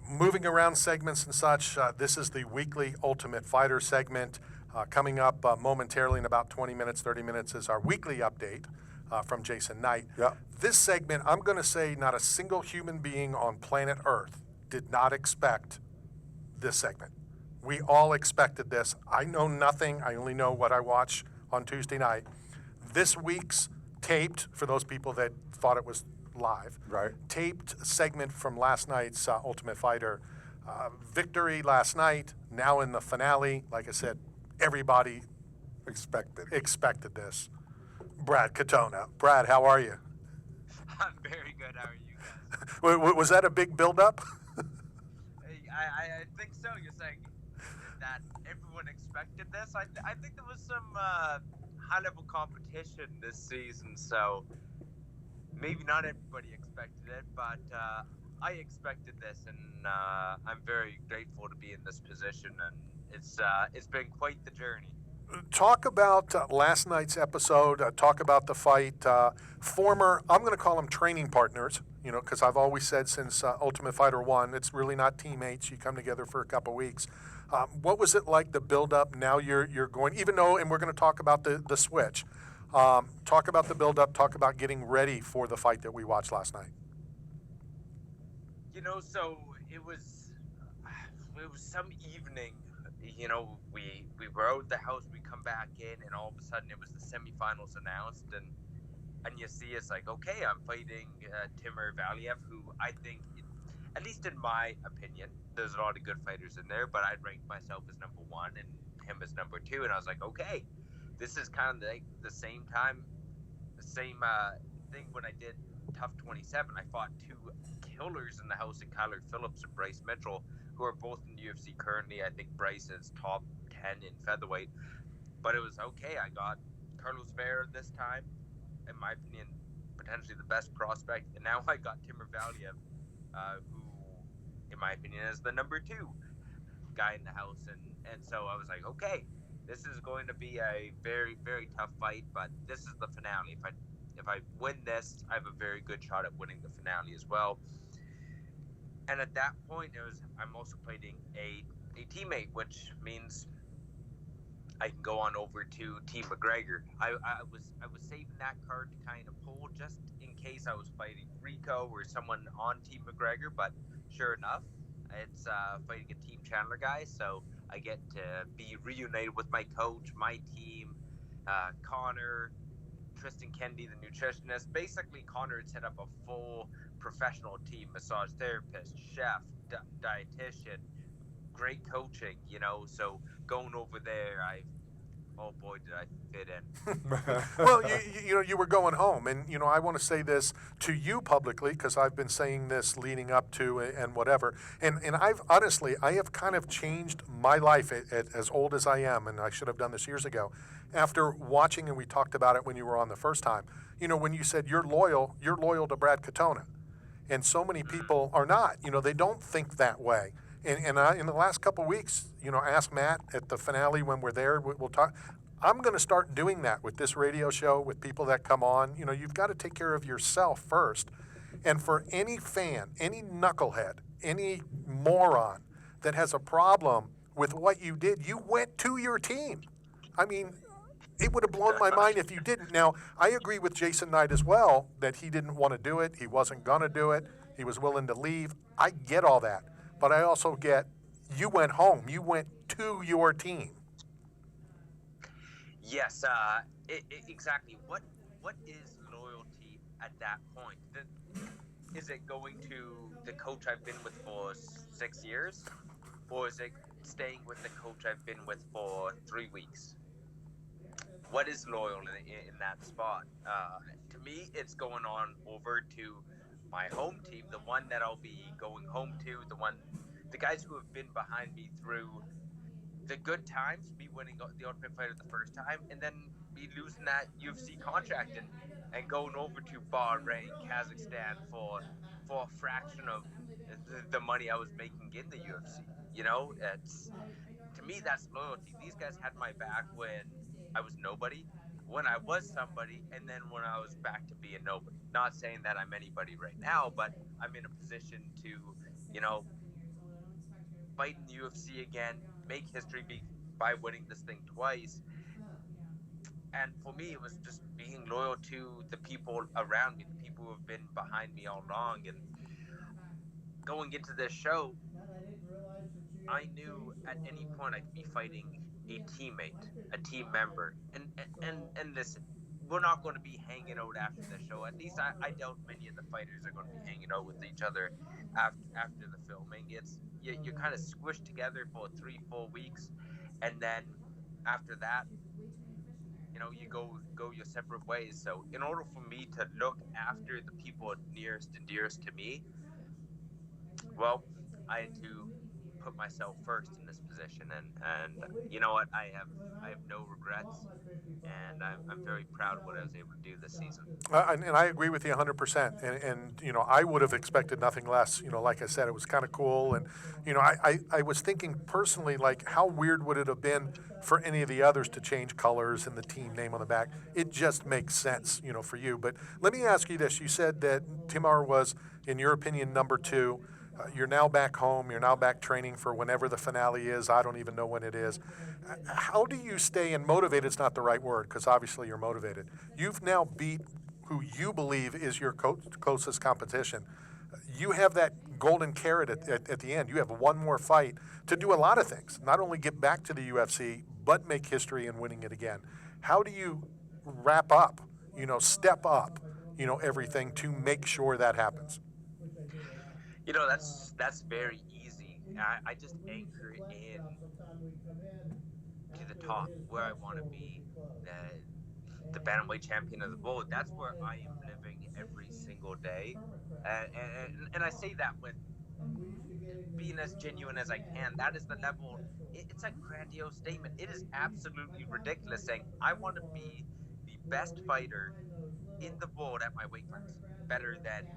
Moving around segments and such, this is the weekly Ultimate Fighter segment. Coming up momentarily in about 20 minutes, 30 minutes is our weekly update from Jason Knight. Yeah. This segment, I'm going to say not a single human being on planet Earth did not expect this segment. We all expected this. I know nothing. I only know what I watch on Tuesday night. This week's taped, for those people that thought it was live, Right. taped segment from last night's Ultimate Fighter. Victory last night, now in the finale. Like I said, everybody expected this. Brad Katona. Brad, how are you? I'm very good. How are you guys? Was that a big build-up? I think so. You're saying that everyone expected this. I think there was some high-level competition this season, so maybe not everybody expected it, but I expected this, and I'm very grateful to be in this position. And it's been quite the journey. Talk about last night's episode. Talk about the fight. Former, I'm going to call them training partners, because I've always said since Ultimate Fighter 1, it's really not teammates. You come together for a couple weeks. What was it like, the build-up? Now you're going, even though, and we're going to talk about the switch. Talk about the build-up. Talk about getting ready for the fight that we watched last night. So it was some evening. We were out the house, we come back in, and all of a sudden it was the semifinals announced, and you see it's like, okay, I'm fighting Timur Valiev, who I think, at least in my opinion, there's a lot of good fighters in there, but I'd rank myself as number one and him as number two, and I was like, okay, this is kind of like the same thing when I did Tough 27. I fought two killers in the house in Kyler Phillips and Bryce Mitchell, who are both in the UFC currently. I think Bryce is top 10 in featherweight. But it was okay. I got Carlos Vera this time, in my opinion, potentially the best prospect. And now I got Timur Valiev, who, in my opinion, is the number two guy in the house. And so I was like, okay, this is going to be a very, very tough fight, but this is the finale. If I win this, I have a very good shot at winning the finale as well. And at that point, I'm also fighting a teammate, which means I can go on over to Team McGregor. I was saving that card to kind of pull just in case I was fighting Rico or someone on Team McGregor. But sure enough, it's fighting a Team Chandler guy, so I get to be reunited with my coach, my team, Connor, Tristan Kennedy, the nutritionist. Basically, Connor had set up a full professional team: massage therapist, chef, dietitian, great coaching. So going over there, oh boy, did I fit in. Well, you were going home, and I want to say this to you publicly because I've been saying this leading up to and whatever, and I've honestly I have kind of changed my life at as old as I am, and I should have done this years ago. After watching, and we talked about it when you were on the first time, when you said you're loyal to Brad Katona, and so many people are not. They don't think that way. And in the last couple of weeks, ask Matt at the finale when we're there. We'll talk. I'm going to start doing that with this radio show, with people that come on. You've got to take care of yourself first. And for any fan, any knucklehead, any moron that has a problem with what you did, you went to your team. I mean, it would have blown my mind if you didn't. Now, I agree with Jason Knight as well that he didn't want to do it. He wasn't going to do it. He was willing to leave. I get all that. But I also get you went home. You went to your team. Yes, exactly. What is loyalty at that point? Is it going to the coach I've been with for 6 years? Or is it staying with the coach I've been with for 3 weeks? What is loyal in that spot? To me, it's going on over to my home team, the one that I'll be going home to, the guys who have been behind me through the good times, me winning the Ultimate Fighter the first time, and then me losing that UFC contract and going over to Bahrain, Kazakhstan for a fraction of the money I was making in the UFC. It's, to me, that's loyalty. These guys had my back when I was nobody, when I was somebody, and then when I was back to being nobody. Not saying that I'm anybody right now, but I'm in a position to, fight in the UFC again, make history by winning this thing twice. And for me, it was just being loyal to the people around me, the people who have been behind me all along. And going into this show, I knew at any point I could be fighting a teammate, a team member. And listen, we're not going to be hanging out after the show. At least I doubt many of the fighters are going to be hanging out with each other after the filming. You're kind of squished together for 3 4 weeks, and then after that, you go your separate ways. So in order for me to look after the people nearest and dearest to me, well, I had to put myself first in this position, and you know what, I have no regrets, and I'm very proud of what I was able to do this season. And I agree with you 100%. And I would have expected nothing less. Like I said, it was kind of cool. And, I was thinking personally, like, how weird would it have been for any of the others to change colors and the team name on the back? It just makes sense, for you. But let me ask you this. You said that Timar was, in your opinion, number two. You're now back home. You're now back training for whenever the finale is. I don't even know when it is. How do you stay, and motivated is not the right word because obviously you're motivated. You've now beat who you believe is your closest competition. You have that golden carrot at the end. You have one more fight to do a lot of things, not only get back to the UFC, but make history in winning it again. How do you wrap up, step up, everything to make sure that happens? That's very easy. I just anchor in to the top where I want to be, the bantamweight champion of the world. That's where I am living every single day, and I say that with being as genuine as I can. That is the level. It's a grandiose statement. It is absolutely ridiculous saying I want to be the best fighter in the world at my weight class, better than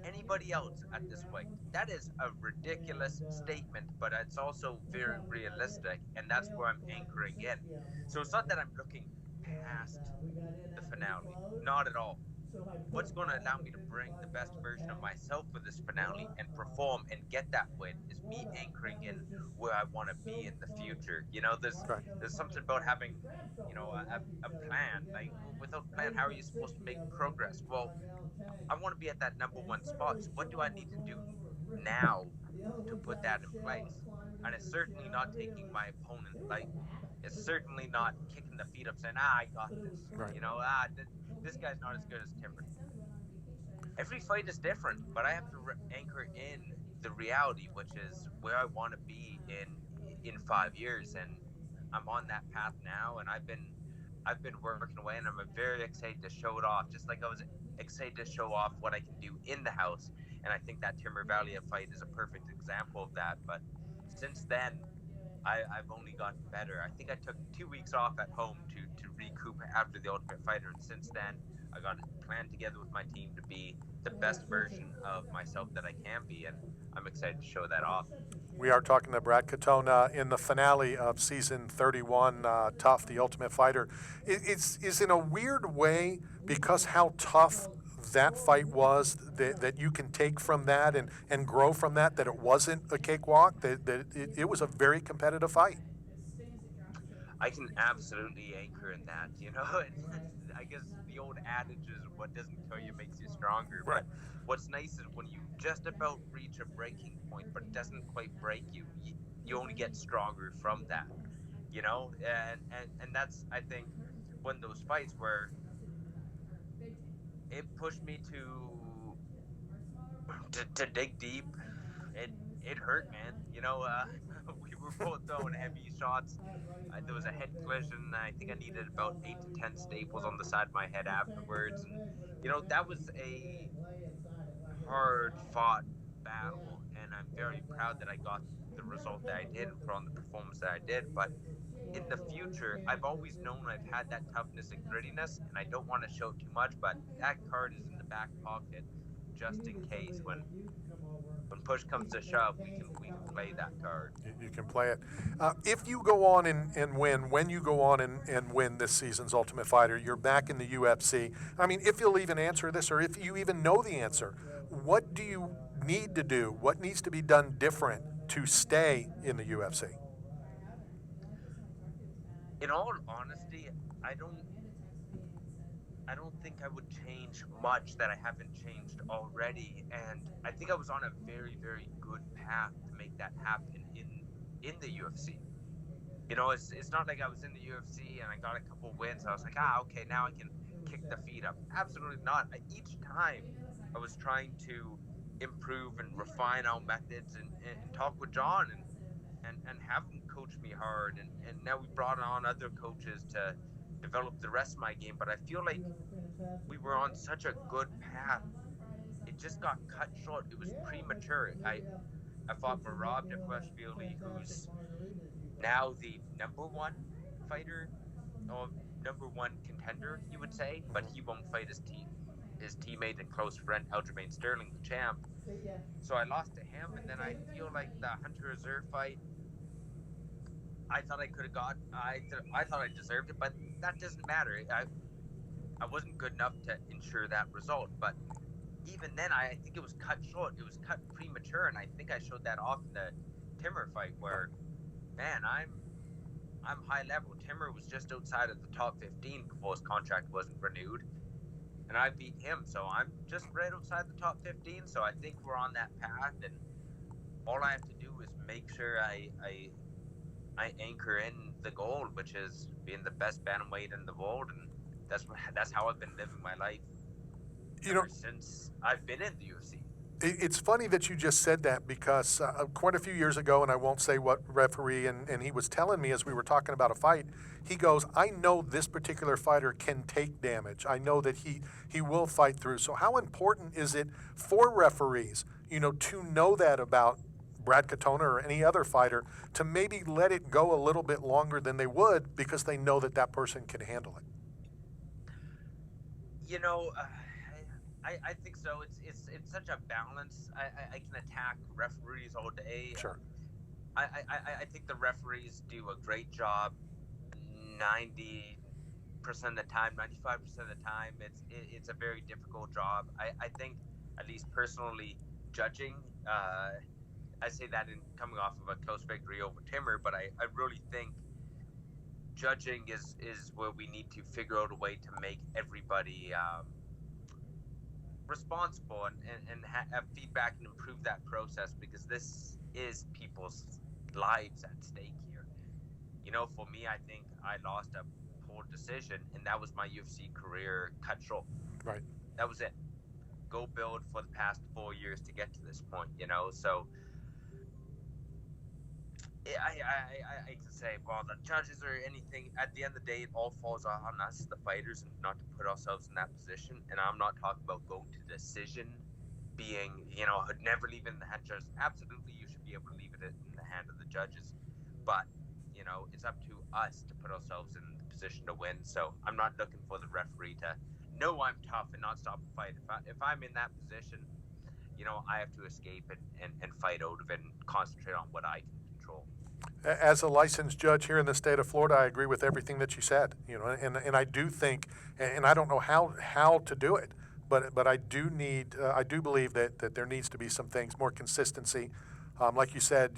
anybody else at this weight. That is a ridiculous statement, but it's also very realistic, and that's where I'm anchoring in. So it's not that I'm looking past the finale, not at all. What's going to allow me to bring the best version of myself for this finale and perform and get that win is me anchoring in where I want to be in the future. Right. There's something about having, a plan. Like without plan, how are you supposed to make progress? Well, I want to be at that number one spot. So what do I need to do now to put that in place? And it's certainly not taking my opponent lightly. It's certainly not kicking the feet up saying, I got this. Right. This guy's not as good as Timber. Every fight is different, but I have to anchor in the reality, which is where I want to be in 5 years, and I'm on that path now. And I've been working away, and I'm very excited to show it off, just like I was excited to show off what I can do in the house. And I think that Timber Valley fight is a perfect example of that. But since then, I've only gotten better. I think I took 2 weeks off at home to recoup after the Ultimate Fighter, and since then, I got it planned together with my team to be the best version of myself that I can be, and I'm excited to show that off. We are talking to Brad Katona in the finale of season 31, Tough, the Ultimate Fighter. It's in a weird way, because how tough that fight was, that you can take from that and grow from that it wasn't a cakewalk, that it was a very competitive fight. I can absolutely anchor in that, I guess the old adage is what doesn't kill you makes you stronger. Right. But what's nice is when you just about reach a breaking point, but it doesn't quite break you only get stronger from that, and that's, I think, one of those fights where it pushed me to dig deep. It hurt, man. We were both throwing heavy shots. There was a head collision. I think I needed about 8 to 10 staples on the side of my head afterwards, and that was a hard fought battle. And I'm very proud that I got the result that I did and put on the performance that I did. But in the future, I've always known I've had that toughness and grittiness, and I don't want to show too much, but that card is in the back pocket just in case when push comes to shove, we can play that card. You can play it. If you go on and win, when you go on and win this season's Ultimate Fighter, you're back in the UFC. I mean, if you'll even answer this, or if you even know the answer, what do you need to do? What needs to be done different to stay in the UFC? In all honesty, I don't I don't think I would change much that I haven't changed already. And I think I was on a very, very good path to make that happen in the UFC. It's not like I was in the UFC and I got a couple wins. I was like, okay, now I can kick the feet up. Absolutely not. Each time I was trying to improve and refine our methods and talk with John and have him coach me hard. And now we brought on other coaches to develop the rest of my game. But I feel like we were on such a good path. It just got cut short. It was premature. I fought Marab Dvalishvili, who's now the number one fighter or number one contender, you would say, but he won't fight his teammate and close friend Aljamain Sterling, the champ. So I lost to him, and then I feel like the Hunter Reserve fight, I thought I could have got. I thought I deserved it, but that doesn't matter. I wasn't good enough to ensure that result, but even then, I think it was cut short. It was cut premature, and I think I showed that off in the Timmer fight, where, man, I'm high level. Timmer was just outside of the top 15 before his contract wasn't renewed, and I beat him, so I'm just right outside the top 15. So I think we're on that path, and all I have to do is make sure I anchor in the goal, which is being the best bantamweight in the world, and that's how I've been living my life ever since I've been in the UFC. It's funny that you just said that because quite a few years ago, and I won't say what referee, and he was telling me as we were talking about a fight, he goes, I know this particular fighter can take damage. I know that he will fight through. So how important is it for referees, to know that about Brad Katona or any other fighter, to maybe let it go a little bit longer than they would because they know that person can handle it? I think so. It's such a balance. I can attack referees all day. Sure. I think the referees do a great job 90% of the time, 95% of the time. It's a very difficult job. I think, at least personally, judging, I say that in coming off of a close victory over Timmer, but I really think judging is where we need to figure out a way to make everybody responsible and have feedback and improve that process, because this is people's lives at stake here. For me, I think I lost a poor decision, and that was my UFC career cut short. Right. That was it. Go build for the past 4 years to get to this point, so I can say, well, the judges or anything, at the end of the day, it all falls on us, the fighters, not to put ourselves in that position. And I'm not talking about going to decision, being, never leaving the hand of judges. Absolutely, you should be able to leave it in the hand of the judges. But, it's up to us to put ourselves in the position to win. So I'm not looking for the referee to know I'm tough and not stop a fight. If I'm in that position, I have to escape and fight out of it and concentrate on what I can control. As a licensed judge here in the state of Florida, I agree with everything that you said. And I do think, and I don't know how to do it, but I do believe that there needs to be some things, more consistency. Like you said,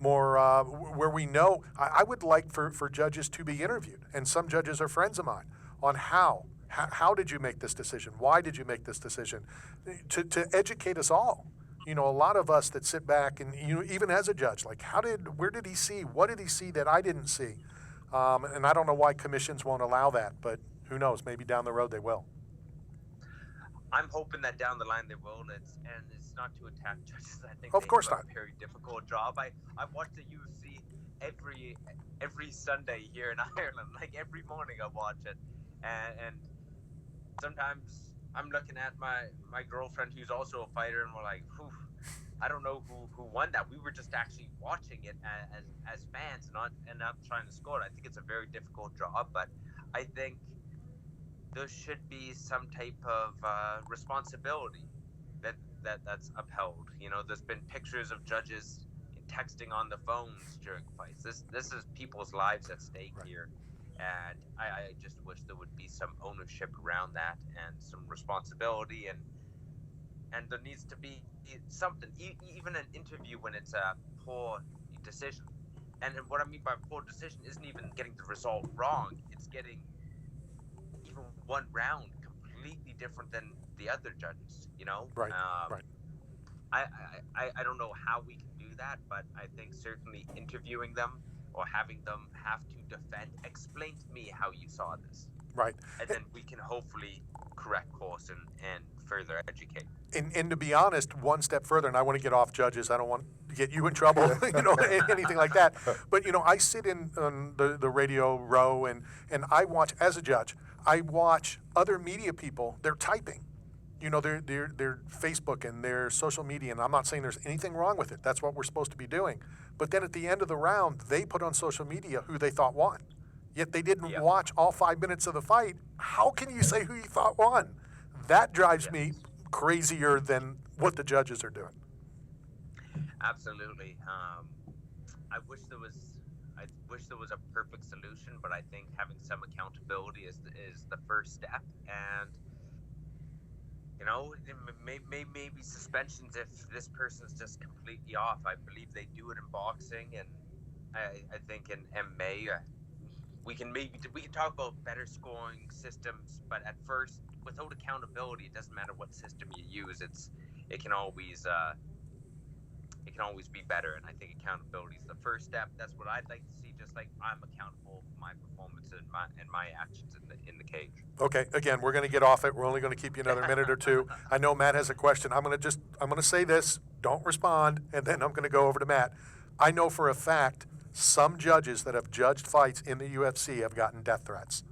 more where we know. I would like for judges to be interviewed, and some judges are friends of mine, on how did you make this decision? Why did you make this decision? To educate us all. A lot of us that sit back and, even as a judge, like where did he see? What did he see that I didn't see? And I don't know why commissions won't allow that, but who knows? Maybe down the road they will. I'm hoping that down the line they will. It's not to attack judges. I think of course do not. A very difficult job. I watch the UFC every Sunday here in Ireland. Like every morning I watch it, and sometimes I'm looking at my girlfriend who's also a fighter, and we're like, I don't know who won that. We were just actually watching it as fans, and not trying to score it. I think it's a very difficult job, but I think there should be some type of responsibility that's upheld. There's been pictures of judges texting on the phones during fights. This is people's lives at stake here. And I just wish there would be some ownership around that and some responsibility, and there needs to be something, even an interview when it's a poor decision. And what I mean by poor decision isn't even getting the result wrong. It's getting even one round completely different than the other judges. Right, right. I don't know how we can do that, but I think certainly interviewing them or having them have to explain to me how you saw this. Right. And then we can hopefully correct course and further educate. And to be honest, one step further, and I want to get off judges. I don't want to get you in trouble, anything like that. But, I sit in on the radio row and I watch, as a judge, I watch other media people, they're typing. Their Facebook and their social media, and I'm not saying there's anything wrong with it. That's what we're supposed to be doing. But then at the end of the round, they put on social media who they thought won. Yet they didn't watch all 5 minutes of the fight. How can you say who you thought won? That drives me crazier than what the judges are doing. Absolutely. I wish there was a perfect solution, but I think having some accountability is the first step. And maybe suspensions if this person's just completely off. I believe they do it in boxing, and I think in MMA we can talk about better scoring systems. But at first, without accountability, it doesn't matter what system you use. It can always be better, and I think accountability is the first step. That's what I'd like to see. Just like I'm accountable for my performance and my actions in the cage. Okay, again, we're going to get off it. We're only going to keep you another minute or two. I know Matt has a question. I'm going to say this. Don't respond, and then I'm going to go over to Matt. I know for a fact some judges that have judged fights in the UFC have gotten death threats.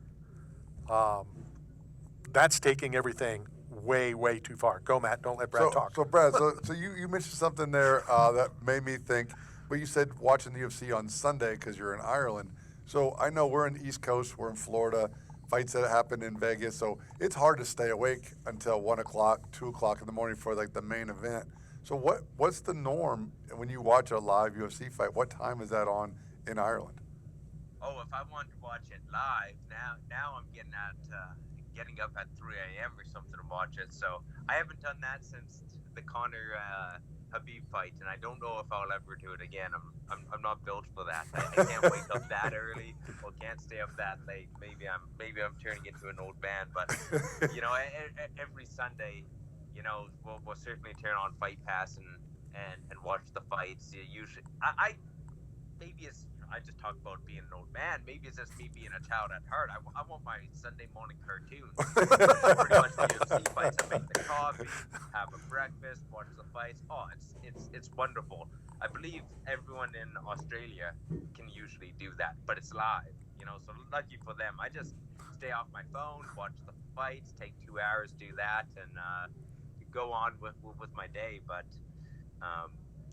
That's taking everything way, way too far. Go, Matt. Don't let Brad talk. So Brad, so you mentioned something there that made me think. But you said watching the UFC on Sunday because you're in Ireland. So I know we're in the East Coast. We're in Florida. Fights that happen in Vegas. So it's hard to stay awake until 1 o'clock, 2 o'clock in the morning for like the main event. So what's the norm when you watch a live UFC fight? What time is that on in Ireland? Oh, if I wanted to watch it live, now I'm getting up at 3 a.m. or something to watch it. So I haven't done that since the Conor Khabib fight, and I don't know if I'll ever do it again. I'm not built for that. I can't wake up that early or can't stay up that late. Maybe I'm turning into an old man, but every Sunday, we'll certainly turn on Fight Pass and watch the fights. Usually, I just talk about being an old man. Maybe it's just me being a child at heart. I want my Sunday morning cartoons. Pretty much the UFC fights. I make the coffee, have a breakfast, watch the fights. Oh, it's wonderful. I believe everyone in Australia can usually do that, but it's live. So lucky for them. I just stay off my phone, watch the fights, take 2 hours, do that, and go on with my day. But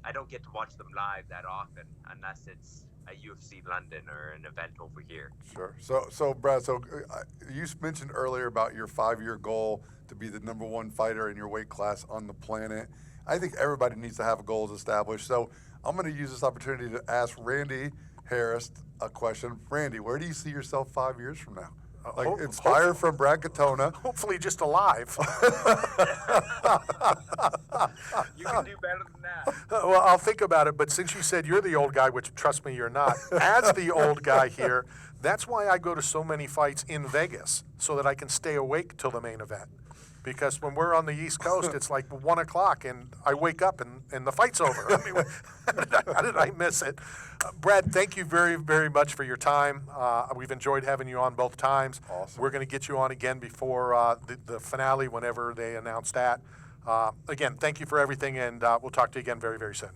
I don't get to watch them live that often unless it's a UFC London or an event over here. Sure. So Brad, you mentioned earlier about your 5-year goal to be the number one fighter in your weight class on the planet. I think everybody needs to have goals established. So I'm going to use this opportunity to ask Randy Harris a question. Randy, where do you see yourself 5 years from now? Inspired from Brad Katona. Hopefully just alive. You can do better than that. Well, I'll think about it, but since you said you're the old guy, which trust me, you're not, as the old guy here, that's why I go to so many fights in Vegas, so that I can stay awake till the main event. Because when we're on the East Coast, it's like 1 o'clock, and I wake up and the fight's over. I mean, how did I miss it? Brad, thank you very, very much for your time. We've enjoyed having you on both times. Awesome. We're going to get you on again before the finale, whenever they announce that. Again, thank you for everything, and we'll talk to you again very, very soon.